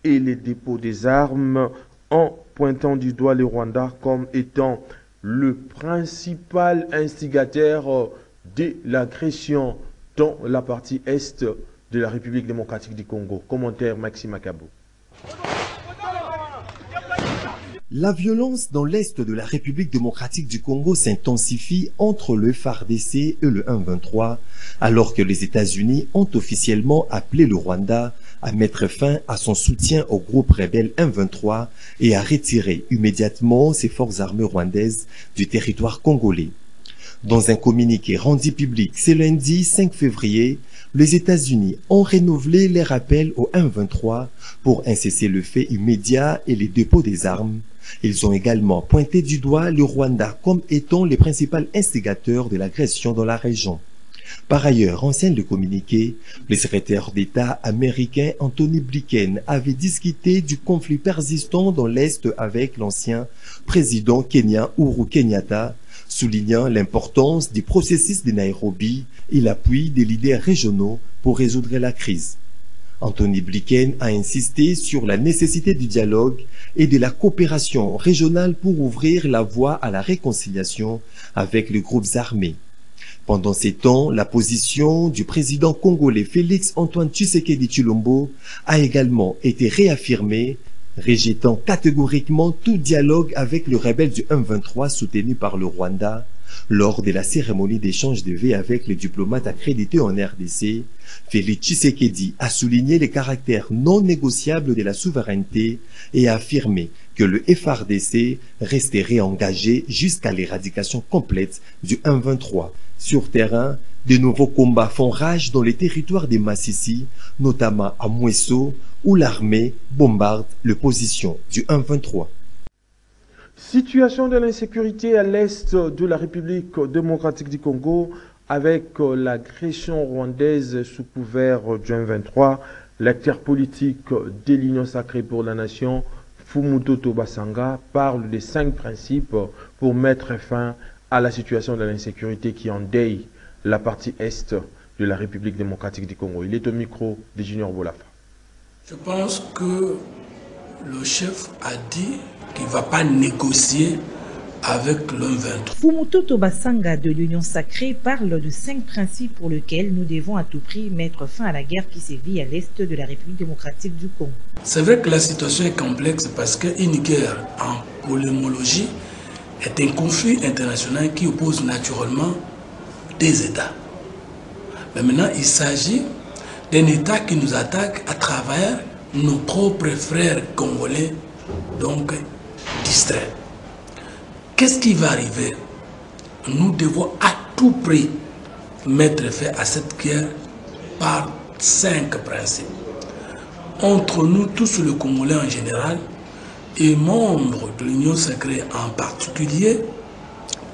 et les dépôts des armes en pointant du doigt le Rwanda comme étant le principal instigateur de l'agression dans la partie est de la République démocratique du Congo. Commentaire Maxime Akabo. La violence dans l'est de la République démocratique du Congo s'intensifie entre le FARDC et le M23, alors que les États-Unis ont officiellement appelé le Rwanda à mettre fin à son soutien au groupe rebelle M23 et à retirer immédiatement ses forces armées rwandaises du territoire congolais. Dans un communiqué rendu public ce lundi 5 février, les États-Unis ont renouvelé les rappels au M23 pour un cessez-le-feu immédiat et les dépôts des armes. Ils ont également pointé du doigt le Rwanda comme étant le principal instigateur de l'agression dans la région. Par ailleurs, en scène de communiqué, le secrétaire d'État américain Anthony Blinken avait discuté du conflit persistant dans l'Est avec l'ancien président kenyan Uhuru Kenyatta, soulignant l'importance du processus de Nairobi et l'appui des leaders régionaux pour résoudre la crise. Anthony Blinken a insisté sur la nécessité du dialogue et de la coopération régionale pour ouvrir la voie à la réconciliation avec les groupes armés. Pendant ces temps, la position du président congolais Félix Antoine Tshisekedi Tshilombo a également été réaffirmée, rejetant catégoriquement tout dialogue avec le rebelle du M23 soutenu par le Rwanda lors de la cérémonie d'échange de vœux avec les diplomates accrédités en RDC. Félix Tshisekedi a souligné le caractère non négociable de la souveraineté et a affirmé que le FARDC resterait engagé jusqu'à l'éradication complète du M23. Sur terrain, de nouveaux combats font rage dans les territoires des Massissi, notamment à Mweso, où l'armée bombarde les positions du M23. Situation de l'insécurité à l'est de la République démocratique du Congo avec l'agression rwandaise sous couvert du M23. L'acteur politique de l'Union sacrée pour la nation, Fumutoto Basanga, parle des 5 principes pour mettre fin à la situation de l'insécurité qui endeuille la partie est de la République démocratique du Congo. Il est au micro de Junior Bolafa. Je pense que le chef a dit qu'il ne va pas négocier avec l'M23. Fumutoto Basanga de l'Union sacrée parle de 5 principes pour lesquels nous devons à tout prix mettre fin à la guerre qui sévit à l'est de la République démocratique du Congo. C'est vrai que la situation est complexe parce qu'une guerre en polémologie est un conflit international qui oppose naturellement des États. Mais maintenant, il s'agit d'un État qui nous attaque à travers nos propres frères congolais, donc distraits. Qu'est-ce qui va arriver? Nous devons à tout prix mettre fin à cette guerre par 5 principes. Entre nous, tous les Congolais en général, et membres de l'Union sacrée en particulier,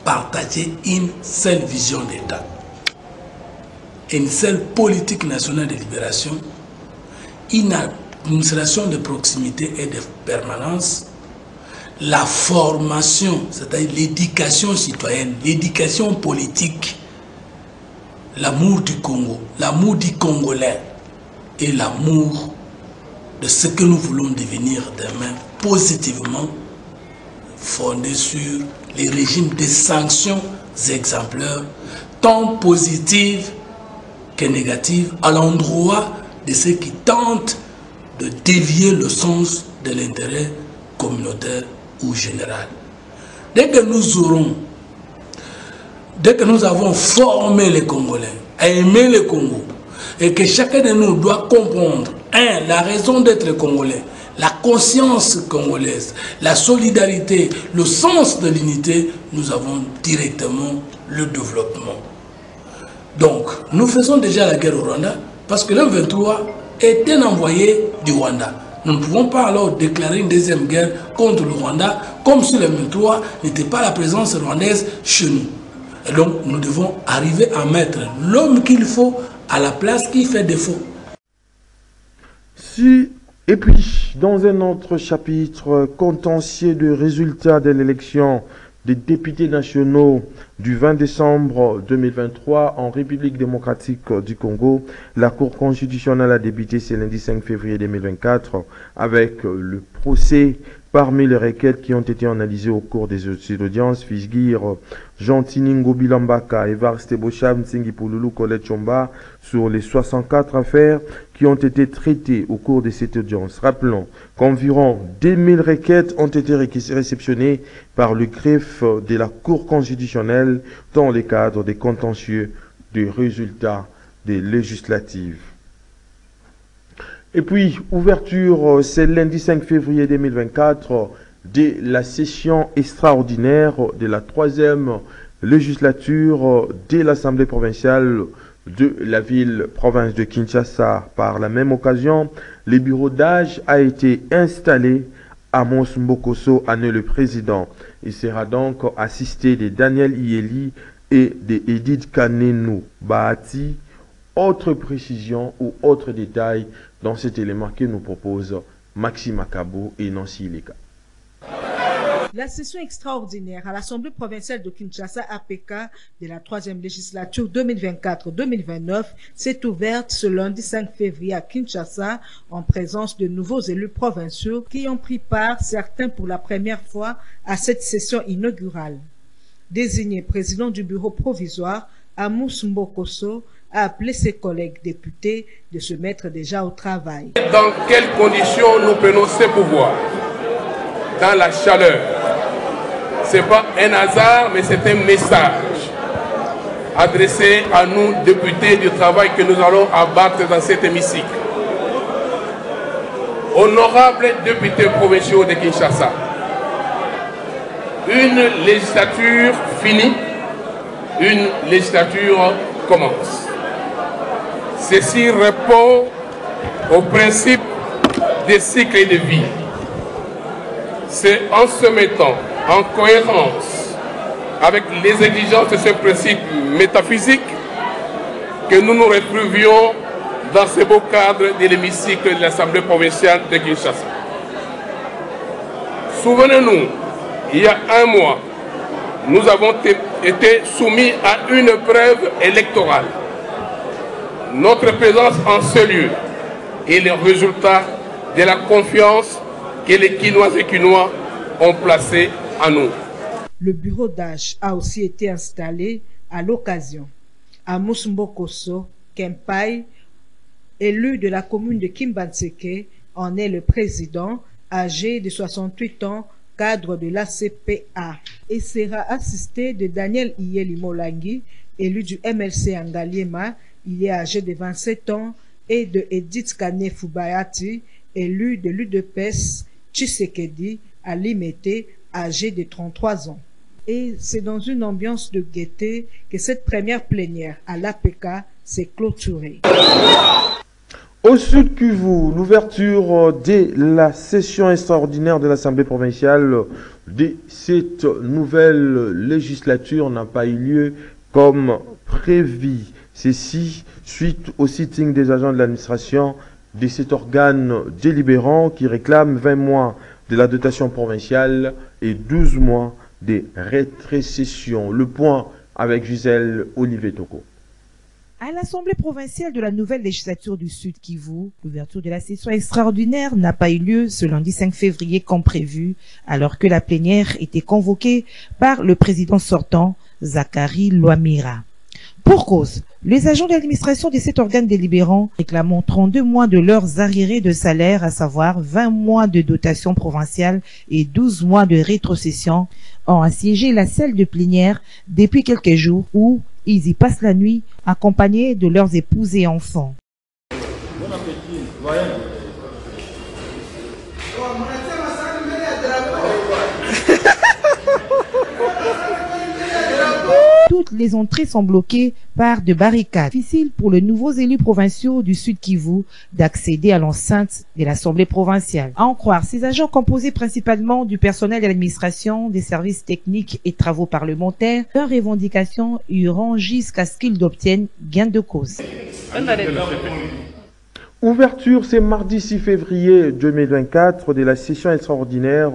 partager une seule vision d'État, une seule politique nationale de libération, une administration de proximité et de permanence, la formation, c'est-à-dire l'éducation citoyenne, l'éducation politique, l'amour du Congo, l'amour du Congolais et l'amour de ce que nous voulons devenir demain positivement, fondé sur les régimes de sanctions exemplaires, tant positives que négatives, à l'endroit de ceux qui tentent de dévier le sens de l'intérêt communautaire ou général. Dès que nous avons formé les Congolais à aimer le Congo, et que chacun de nous doit comprendre, la raison d'être congolais, la conscience congolaise, la solidarité, le sens de l'unité, nous avons directement le développement. Donc, nous faisons déjà la guerre au Rwanda parce que le M23 est un envoyé du Rwanda. Nous ne pouvons pas alors déclarer une deuxième guerre contre le Rwanda comme si le M23 n'était pas la présence rwandaise chez nous. Et donc, nous devons arriver à mettre l'homme qu'il faut à la place qui fait défaut. Et puis, dans un autre chapitre, contentieux de résultats de l'élection des députés nationaux du 20 décembre 2023 en République démocratique du Congo, la Cour constitutionnelle a débuté ce lundi 5 février 2024 avec le procès. Parmi les requêtes qui ont été analysées au cours des audiences figurent Jean-Tiningo Bilambaka, Evariste Bocham, Nsingi Pouloulou, Colette Chomba sur les 64 affaires qui ont été traitées au cours de cette audience. Rappelons qu'environ 2000 requêtes ont été réceptionnées par le greffe de la Cour constitutionnelle dans le cadre des contentieux des résultats des législatives. Et puis, ouverture, c'est lundi 5 février 2024 de la session extraordinaire de la 3e législature de l'Assemblée provinciale de la ville-province de Kinshasa. Par la même occasion, le bureau d'âge a été installé à Amos Mbokosso, année le président. Il sera donc assisté de Daniel Ieli et de Edith Kanenou Bahati. Autre précision ou autre détail dans cet élément que nous propose Maxime Akabo et Nancy Ileka. La session extraordinaire à l'Assemblée provinciale de Kinshasa APK de la 3e législature 2024-2029 s'est ouverte ce lundi 5 février à Kinshasa en présence de nouveaux élus provinciaux qui ont pris part, certains pour la première fois, à cette session inaugurale. Désigné président du bureau provisoire, Amos Mbokosso a appelé ses collègues députés de se mettre déjà au travail. Dans quelles conditions nous prenons ces pouvoirs? Dans la chaleur. Ce n'est pas un hasard, mais c'est un message adressé à nous, députés, du travail que nous allons abattre dans cet hémicycle. Honorables députés provinciaux de Kinshasa, une législature finie, une législature commence. Ceci répond au principe des cycles de vie. C'est en se mettant en cohérence avec les exigences de ce principe métaphysique que nous nous retrouvions dans ce beau cadre de l'hémicycle de l'Assemblée provinciale de Kinshasa. Souvenez-nous, il y a un mois, nous avons été soumis à une preuve électorale. Notre présence en ce lieu est le résultat de la confiance que les Kinoises et Kinois ont placée en nous. Le bureau d'âge a aussi été installé à l'occasion. Amos Mbokosso Kempai, élu de la commune de Kimbanseke, en est le président, âgé de 68 ans, cadre de l'ACPA, et sera assisté de Daniel Ieli Molangi, élu du MLC Angaliema. Il est âgé de 27 ans, et de Edith Kane Fubayati, élu de l'UDPS Tshisekedi à Limete, âgé de 33 ans. Et c'est dans une ambiance de gaieté que cette première plénière à l'APK s'est clôturée. Au Sud Kivu, l'ouverture de la session extraordinaire de l'Assemblée provinciale de cette nouvelle législature n'a pas eu lieu comme prévu. Ceci suite au sitting des agents de l'administration de cet organe délibérant qui réclame 20 mois de la dotation provinciale et 12 mois de rétrocession. Le point avec Gisèle Olivier Toko. À l'Assemblée provinciale de la nouvelle législature du Sud Kivu, l'ouverture de la session extraordinaire n'a pas eu lieu ce lundi 5 février comme prévu, alors que la plénière était convoquée par le président sortant, Zachary Loamira. Pour cause, les agents de l'administration de cet organe délibérant réclamant 32 mois de leurs arriérés de salaire, à savoir 20 mois de dotation provinciale et 12 mois de rétrocession, ont assiégé la salle de plénière depuis quelques jours où ils y passent la nuit accompagnés de leurs épouses et enfants. Bon appétit. Toutes les entrées sont bloquées par de barricades. Difficile pour les nouveaux élus provinciaux du Sud Kivu d'accéder à l'enceinte de l'Assemblée provinciale. À en croire, ces agents composés principalement du personnel de l'administration, des services techniques et travaux parlementaires, leurs revendications iront jusqu'à ce qu'ils obtiennent gain de cause. Ouverture, c'est mardi 6 février 2024 de la session extraordinaire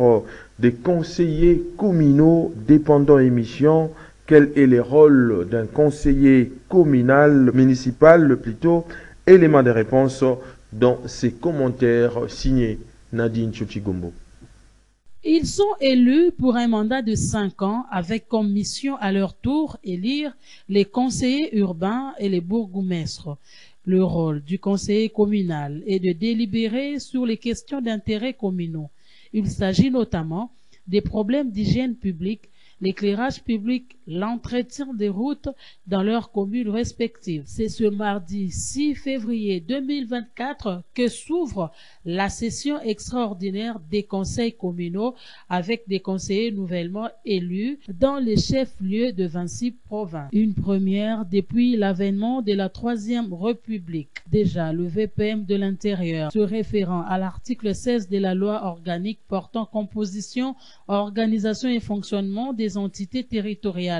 des conseillers communaux dépendants et missions. Quel est le rôle d'un conseiller communal, municipal plutôt? Élément de réponse dans ces commentaires signés Nadine Tchouchigombo. Ils sont élus pour un mandat de 5 ans avec comme mission à leur tour élire les conseillers urbains et les bourgmestres. Le rôle du conseiller communal est de délibérer sur les questions d'intérêt communaux. Il s'agit notamment des problèmes d'hygiène publique, l'éclairage public, l'entretien des routes dans leurs communes respectives. C'est ce mardi 6 février 2024 que s'ouvre la session extraordinaire des conseils communaux avec des conseillers nouvellement élus dans les chefs-lieux de 26 provinces. Une première depuis l'avènement de la Troisième République. Déjà, le VPM de l'Intérieur, se référant à l'article 16 de la loi organique portant composition, organisation et fonctionnement des entités territoriales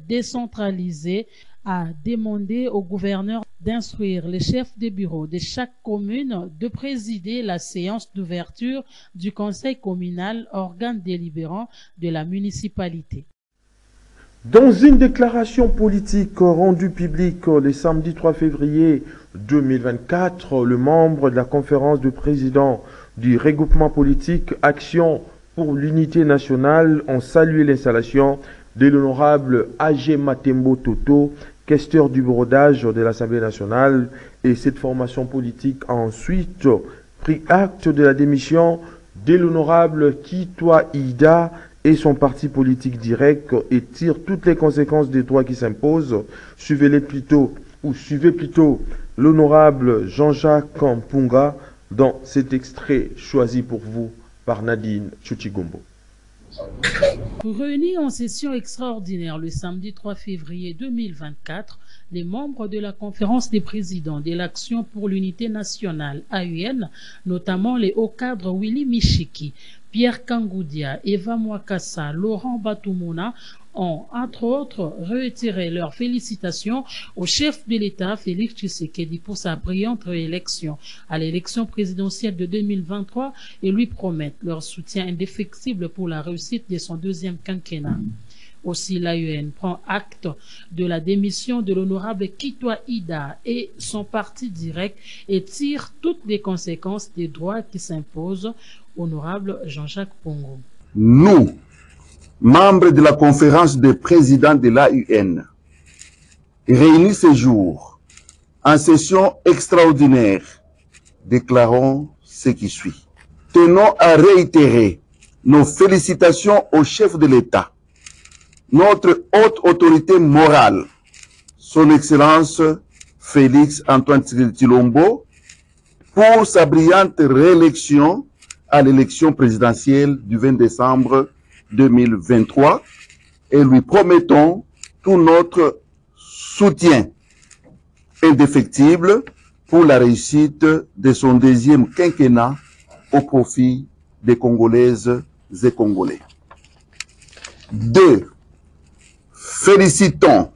décentralisées, a demandé au gouverneur d'instruire les chefs de bureau de chaque commune de présider la séance d'ouverture du conseil communal, organe délibérant de la municipalité. Dans une déclaration politique rendue publique le samedi 3 février 2024, le membre de la conférence de présidents du regroupement politique Action pour l'unité nationale ont salué l'installation de l'honorable A.G. Matembo Toto, questeur du brodage de l'Assemblée nationale, et cette formation politique a ensuite pris acte de la démission de l'honorable Kitwa Ida et son parti politique direct et tire toutes les conséquences des droits qui s'imposent. Suivez plutôt l'honorable Jean-Jacques Kampunga dans cet extrait choisi pour vous par Nadine Tchouchigombo. Réunis en session extraordinaire le samedi 3 février 2024, les membres de la conférence des présidents de l'Action pour l'unité nationale AUN, notamment les hauts cadres Willy Michiki, Pierre Kangoudia, Eva Mwakassa, Laurent Batoumona, ont, entre autres, retiré leurs félicitations au chef de l'État, Félix Tshisekedi, pour sa brillante réélection à l'élection présidentielle de 2023 et lui promettent leur soutien indéfectible pour la réussite de son deuxième quinquennat. Aussi, l'AUN prend acte de la démission de l'honorable Kitwa Ida et son parti direct et tire toutes les conséquences des droits qui s'imposent. Honorable Jean-Jacques Pongo. Nous, membres de la conférence des présidents de l'AUN, réunis ce jour en session extraordinaire, déclarons ce qui suit. Tenons à réitérer nos félicitations au chef de l'État, notre haute autorité morale, son Excellence Félix Antoine Tshilombo, pour sa brillante réélection à l'élection présidentielle du 20 décembre 2023 et lui promettons tout notre soutien indéfectible pour la réussite de son deuxième quinquennat au profit des Congolaises et Congolais. 2. Félicitons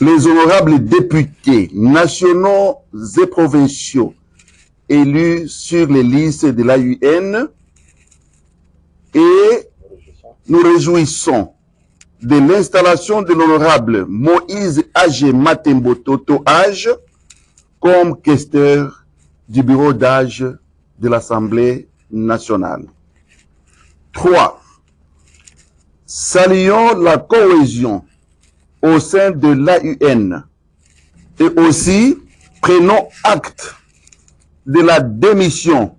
les honorables députés nationaux et provinciaux élus sur les listes de l'AUN et nous réjouissons de l'installation de l'honorable Moïse A.G. Matembo Toto Age comme questeur du bureau d'âge de l'Assemblée nationale. 3. Saluons la cohésion au sein de l'AUN et aussi prenons acte de la démission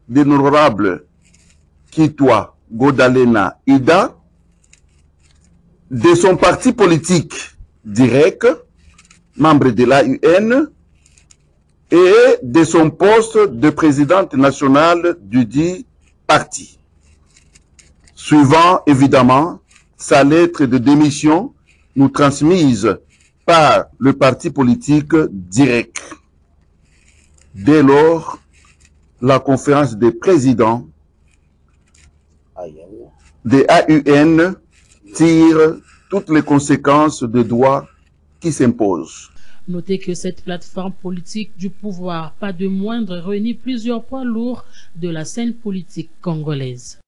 de l'honorable Kitwa Godalena Ida, de son parti politique direct, membre de l'AUN, et de son poste de présidente nationale du dit parti. Suivant évidemment sa lettre de démission nous transmise par le parti politique direct. Dès lors, la conférence des présidents des AUN tire toutes les conséquences des droits qui s'imposent. Notez que cette plateforme politique du pouvoir, pas de moindre, réunit plusieurs poids lourds de la scène politique congolaise.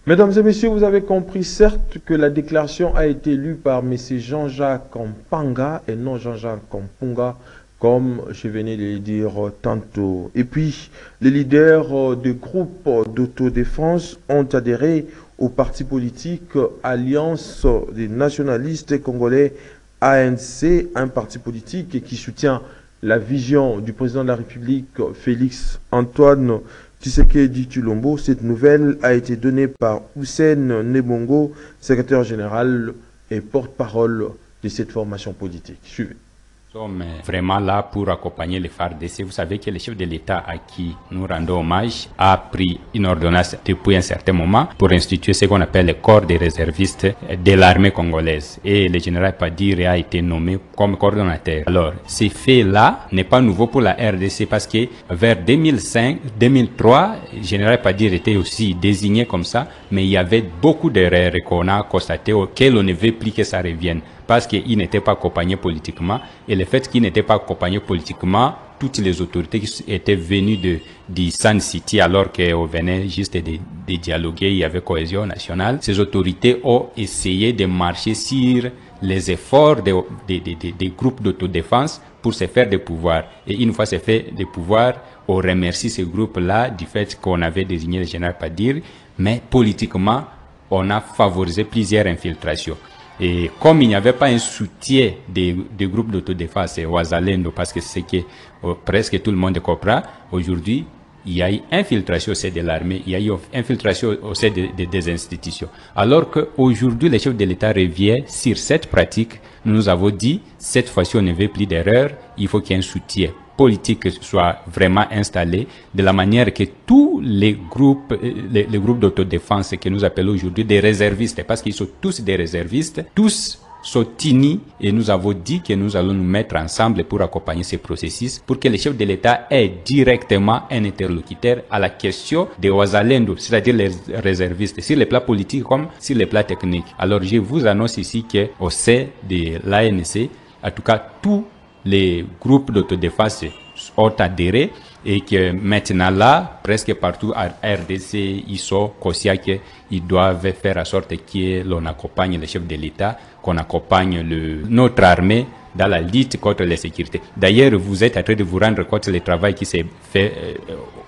Mesdames et messieurs, vous avez compris certes que la déclaration a été lue par M. Jean-Jacques Kampanga et non Jean-Jacques Kampunga, comme je venais de le dire tantôt. Et puis, les leaders des groupes d'autodéfense ont adhéré au parti politique Alliance des nationalistes congolais, ANC, un parti politique qui soutient la vision du président de la République, Félix Antoine Tshisekedi Tshilombo. Cette nouvelle a été donnée par Hussein Nebongo, secrétaire général et porte-parole de cette formation politique. Suivez. Nous sommes vraiment là pour accompagner les FARDC. Vous savez que le chef de l'État à qui nous rendons hommage a pris une ordonnance depuis un certain moment pour instituer ce qu'on appelle le corps des réservistes de l'armée congolaise. Et le général Padire a été nommé comme coordonnateur. Alors, ce fait-là n'est pas nouveau pour la RDC parce que vers 2005-2003, le général Padire était aussi désigné comme ça, mais il y avait beaucoup d'erreurs qu'on a constatées auxquelles on ne veut plus que ça revienne. Parce qu'il n'était pas accompagné politiquement. Et le fait qu'il n'était pas accompagné politiquement, toutes les autorités qui étaient venues du Sun City, alors qu'on venait juste de dialoguer, il y avait cohésion nationale, ces autorités ont essayé de marcher sur les efforts des groupes d'autodéfense pour se faire des pouvoirs. Et une fois c'est fait des pouvoirs, on remercie ces groupes-là du fait qu'on avait désigné le général Padire, mais politiquement, on a favorisé plusieurs infiltrations. Et comme il n'y avait pas un soutien des groupes d'autodéfense, Ouazalendo, parce que c'est que presque tout le monde comprend, aujourd'hui, il y a eu infiltration au sein de l'armée, il y a eu infiltration au sein des institutions. Alors qu'aujourd'hui, le chef de l'État revient sur cette pratique. Nous avons dit, cette fois-ci, on ne veut plus d'erreur, il faut qu'il y ait un soutien politique soit vraiment installé de la manière que tous les groupes d'autodéfense que nous appelons aujourd'hui des réservistes, parce qu'ils sont tous des réservistes, tous sont unis et nous avons dit que nous allons nous mettre ensemble pour accompagner ce processus pour que le chef de l'État ait directement un interlocuteur à la question des Ouazalendo, c'est-à-dire les réservistes, sur les plans politiques comme sur les plans techniques. Alors je vous annonce ici qu'au sein de l'ANC, en tout cas tous les groupes d'autodéfense ont adhéré et que maintenant là, presque partout à RDC, ils sont conscients qu'ils doivent faire en sorte que l'on accompagne le chef de l'État, qu'on accompagne notre armée dans la lutte contre l'insécurité. D'ailleurs, vous êtes en train de vous rendre compte du travail qui s'est fait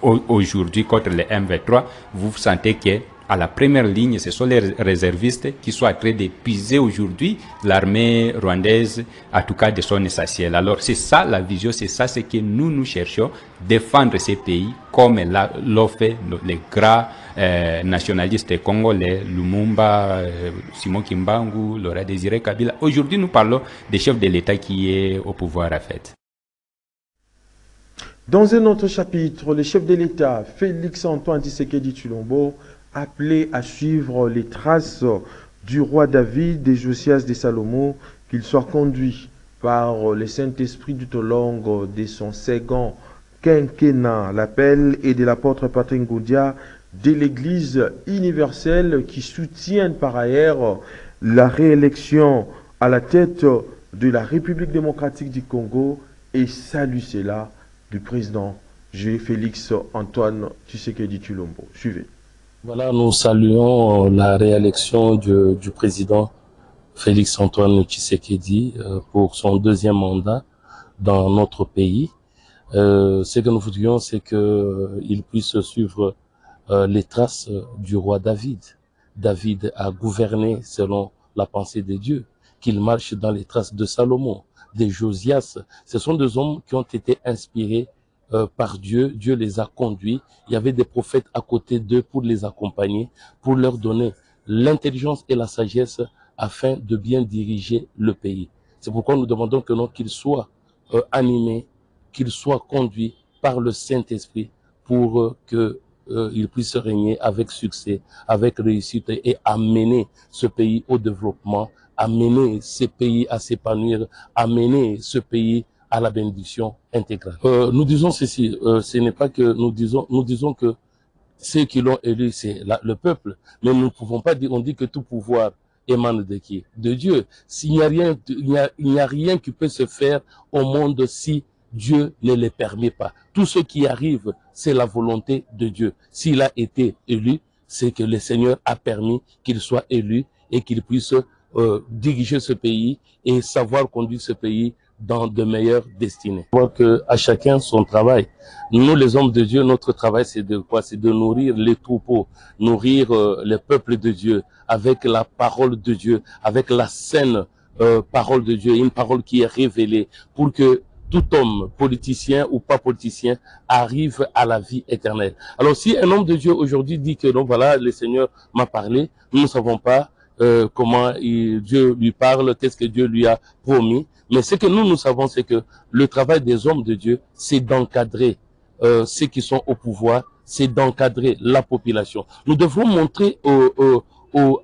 aujourd'hui contre les M23. Vous sentez que à la première ligne, ce sont les réservistes qui sont en train d'épuiser aujourd'hui l'armée rwandaise, en tout cas de son essentiel. Alors c'est ça la vision, c'est ça ce que nous cherchons, défendre ces pays comme l'ont fait les grands nationalistes congolais, Lumumba, Simon Kimbangu, Laurent Désiré Kabila. Aujourd'hui nous parlons des chefs de l'État qui est au pouvoir en fait. Dans un autre chapitre, le chef de l'État, Félix Antoine Tshisekedi Tshilombo, appelé à suivre les traces du roi David et Josias de Salomon, qu'il soit conduit par le Saint-Esprit tout au long de son second quinquennat. L'appel est de l'apôtre Patrick Ngoudia de l'Église universelle qui soutient par ailleurs la réélection à la tête de la République démocratique du Congo et salue cela du président Félix Antoine Tshisekedi Tshilombo. Suivez. Voilà, nous saluons la réélection du président Félix Antoine Tshisekedi pour son deuxième mandat dans notre pays. Ce que nous voudrions, c'est qu'il puisse suivre les traces du roi David. David a gouverné selon la pensée de Dieu, qu'il marche dans les traces de Salomon, de Josias. Ce sont des hommes qui ont été inspirés par Dieu. Dieu les a conduits. Il y avait des prophètes à côté d'eux pour les accompagner, pour leur donner l'intelligence et la sagesse afin de bien diriger le pays. C'est pourquoi nous demandons qu'ils soient animés, qu'ils soient conduits par le Saint-Esprit pour qu'ils puissent régner avec succès, avec réussite et amener ce pays au développement, amener ce pays à s'épanouir, amener ce pays à la bénédiction intégrale. Nous disons ceci, ce n'est pas que nous disons que ceux qui l'ont élu, c'est le peuple, mais nous ne pouvons pas dire, on dit que tout pouvoir émane de qui? De Dieu. S'il n'y a rien, il n'y a rien qui peut se faire au monde si Dieu ne le permet pas. Tout ce qui arrive, c'est la volonté de Dieu. S'il a été élu, c'est que le Seigneur a permis qu'il soit élu et qu'il puisse diriger ce pays et savoir conduire ce pays dans de meilleures destinées. On voit que à chacun son travail. Nous, les hommes de Dieu, notre travail, c'est de quoi? C'est de nourrir les troupeaux, nourrir le peuple de Dieu avec la parole de Dieu, avec la saine parole de Dieu, une parole qui est révélée pour que tout homme, politicien ou pas politicien, arrive à la vie éternelle. Alors, si un homme de Dieu aujourd'hui dit que non, voilà, le Seigneur m'a parlé, nous ne savons pas comment Dieu lui parle, qu'est-ce que Dieu lui a promis. Mais ce que nous savons, c'est que le travail des hommes de Dieu, c'est d'encadrer ceux qui sont au pouvoir, c'est d'encadrer la population. Nous devons montrer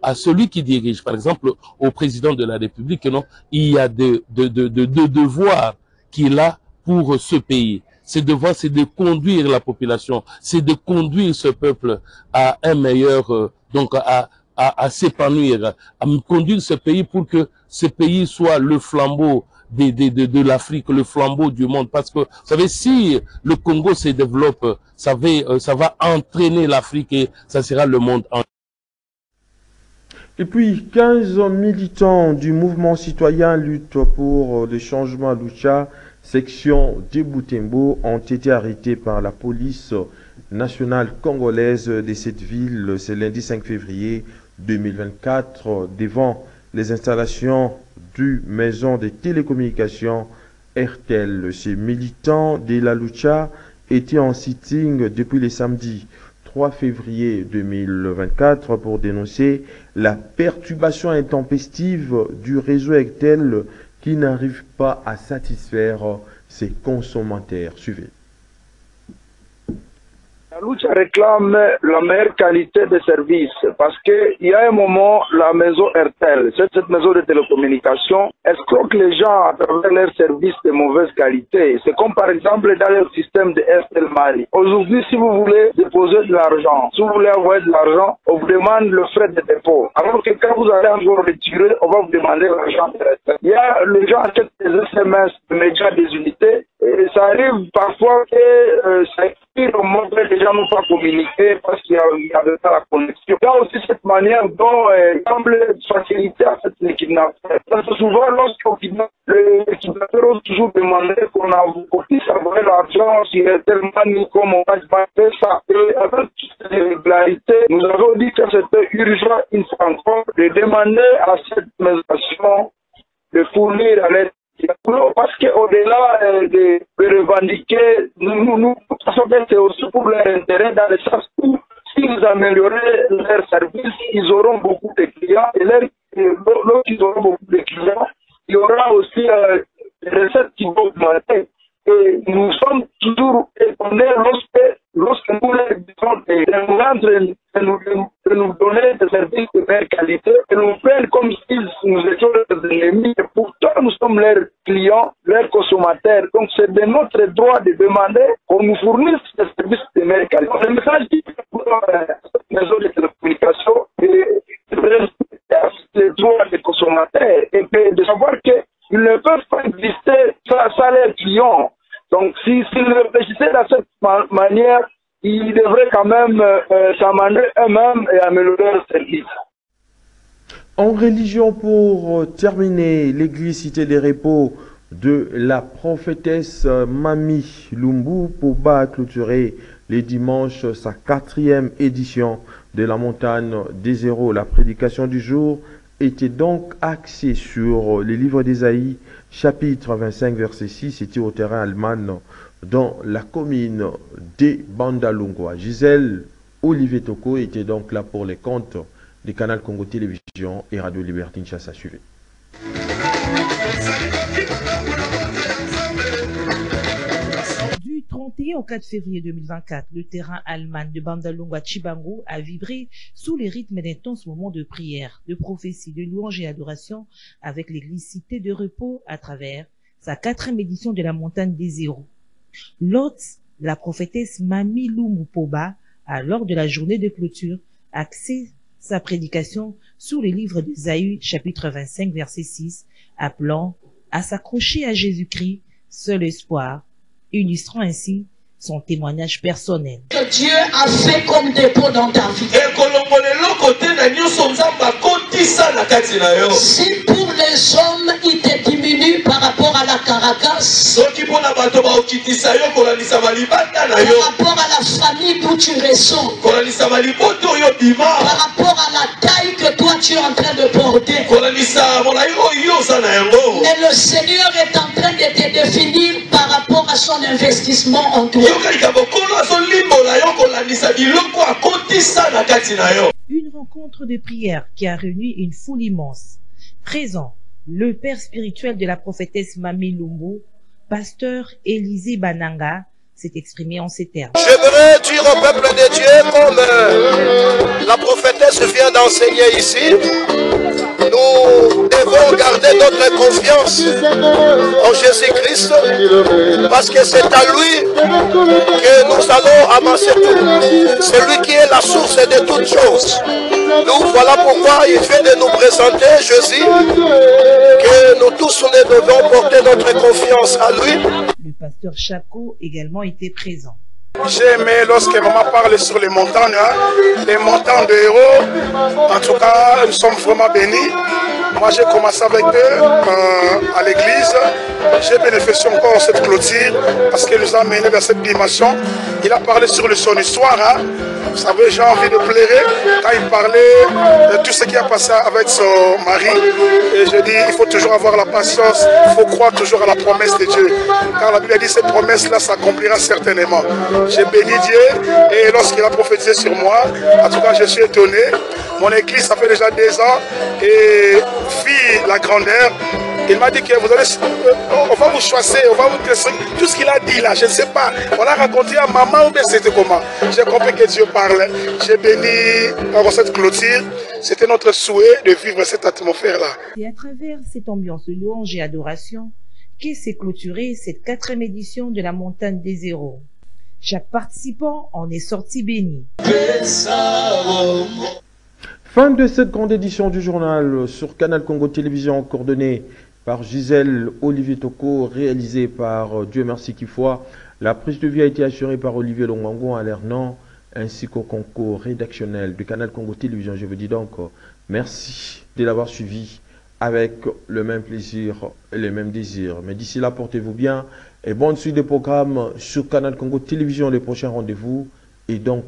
à celui qui dirige, par exemple au président de la République, que non, il y a de devoirs qu'il a pour ce pays. Ces devoirs, c'est de conduire la population, c'est de conduire ce peuple à un meilleur, donc à s'épanouir, à conduire ce pays pour que ce pays soit le flambeau de l'Afrique, le flambeau du monde. Parce que, vous savez, si le Congo se développe, ça va entraîner l'Afrique et ça sera le monde entier. Et puis, 15 militants du mouvement citoyen Lutte pour le changement à Lucha, section de Butembo, ont été arrêtés par la police nationale congolaise de cette ville ce lundi 5 février 2024 devant les installations du maison de télécommunications RTL. Ces militants de la Lucha étaient en sitting depuis le samedi 3 février 2024 pour dénoncer la perturbation intempestive du réseau RTL qui n'arrive pas à satisfaire ses consommateurs. Suivez. La Lucha réclame la meilleure qualité de service parce qu'il y a un moment, la maison RTL, cette maison de télécommunications, escroque les gens à travers leurs services de mauvaise qualité. C'est comme par exemple dans leur système de RTL Mali. Aujourd'hui, si vous voulez déposer de l'argent, si vous voulez envoyer de l'argent, on vous demande le frais de dépôt. Alors que quand vous allez encore retirer, on va vous demander l'argent de RTL. Il y a les gens achètent des SMS, des médias, des unités, et ça arrive parfois que ça expire au moment où les gens n'ont pas communiqué parce qu'il y avait pas la connexion. Il y a aussi cette manière dont semble faciliter à cette kidnappeur. Parce que souvent, lorsqu'on kidnappe, les kidnappeurs ont toujours demandé qu'on puisse avoir l'argent sur tellement comme on va faire ça. Et avec toutes ces régularités, nous avons dit que c'était urgent une fois encore de demander à cette maison de fournir à l'aide. Parce qu'au-delà de revendiquer, nous pensons que c'est aussi pour leur intérêt dans le sens où s'ils amélioreraient leur service, ils auront beaucoup de clients et lorsqu'ils auront beaucoup de clients, il y aura aussi des recettes qui vont augmenter. Et nous sommes toujours étonnés lorsque nous les disons de nous donner des services de meilleure qualité et nous prennent comme si nous étions leurs ennemis. Et pourtant, nous sommes leurs clients, leurs consommateurs. Donc, c'est de notre droit de demander qu'on nous fournisse des services de meilleure qualité. Le message qui est pour cette maison de télécommunications est de respecter les droits des consommateurs et de savoir qu'ils ne peuvent pas exister sans leurs clients. Donc, s'ils réfléchissaient de cette manière, ils devraient quand même s'amender eux-mêmes et améliorer leur service. En religion, pour terminer, l'église Cité des Repos de la prophétesse Mami Lumbu Poba a clôturé les dimanches sa 4e édition de la montagne des Zéros. La prédication du jour était donc axée sur les livres d'Ésaïe, chapitre 25, verset 6, c'était au terrain allemand dans la commune de Bandalungwa. Gisèle Olivier Toko était donc là pour les comptes des canaux Congo Télévision et Radio Liberté Kinshasa. Suivez. Du 31 au 4 février 2024, le terrain allemand de Bandalungwa Chibango a vibré sous les rythmes d'intenses moments de prière, de prophétie, de louange et d'adoration avec l'église Cité de Repos à travers sa 4e édition de la montagne des Zéros. L'hôte, la prophétesse Mami Lumbu Poba, a lors de la journée de clôture, axé sa prédication sous le livre d'Ésaïe, chapitre 25, verset 6, appelant à s'accrocher à Jésus-Christ, seul espoir, illustrant ainsi son témoignage personnel. Que Dieu a fait comme dépôt dans ta vie. Si pour les hommes il te diminue par rapport à la caracasse, par rapport à la famille d'où tu ressens, par rapport à la taille que toi tu es en train de porter, mais le Seigneur est en train de te définir par rapport à son investissement en toi. Une rencontre de prière qui a réuni une foule immense. Présent, le père spirituel de la prophétesse Mami Lumbu, pasteur Élisée Bananga, s'est exprimé en ces termes. J'aimerais dire au peuple de Dieu, comme la prophétesse vient d'enseigner ici, nous devons garder notre confiance en Jésus-Christ, parce que c'est à lui que nous allons amasser tout. C'est lui qui est la source de toutes choses. Nous, voilà pourquoi il vient de nous présenter Jésus, que nous tous nous devons porter notre confiance à lui. Le pasteur Chaco également était présent. J'ai aimé lorsque maman parle sur les montagnes, les montagnes de héros. En tout cas, nous sommes vraiment bénis. Moi, j'ai commencé avec eux à l'église. J'ai bénéficié encore de cette clôture parce qu'elle nous a amenés dans cette dimension. Il a parlé sur son histoire. Vous savez, j'ai envie de pleurer quand il parlait de tout ce qui a passé avec son mari. Et je dis, il faut toujours avoir la patience, il faut croire toujours à la promesse de Dieu. Car la Bible a dit, cette promesse-là s'accomplira certainement. J'ai béni Dieu et lorsqu'il a prophétisé sur moi, en tout cas, je suis étonné. Mon église, ça fait déjà 2 ans et fille la grandeur. Il m'a dit que vous allez, on va vous chasser, on va vous classer. Tout ce qu'il a dit là, je ne sais pas. On a raconté à maman ou bien c'était comment. J'ai compris que Dieu parle. J'ai béni dans cette clôture. C'était notre souhait de vivre cette atmosphère-là. C'est à travers cette ambiance de louange et adoration qu'est s'est clôturée cette 4e édition de la Montagne des Héros. Chaque participant en est sorti béni. Fin de cette grande édition du journal sur Canal Congo Télévision, coordonnée par Gisèle Olivier Toko, réalisée par Dieu Merci Kifoua. La prise de vie a été assurée par Olivier Longango à Lernan, ainsi qu'au concours rédactionnel de Canal Congo Télévision. Je vous dis donc merci de l'avoir suivi avec le même plaisir et les mêmes désirs. Mais d'ici là, portez-vous bien et bonne suite des programmes sur Canal Congo Télévision. Les prochains rendez-vous et donc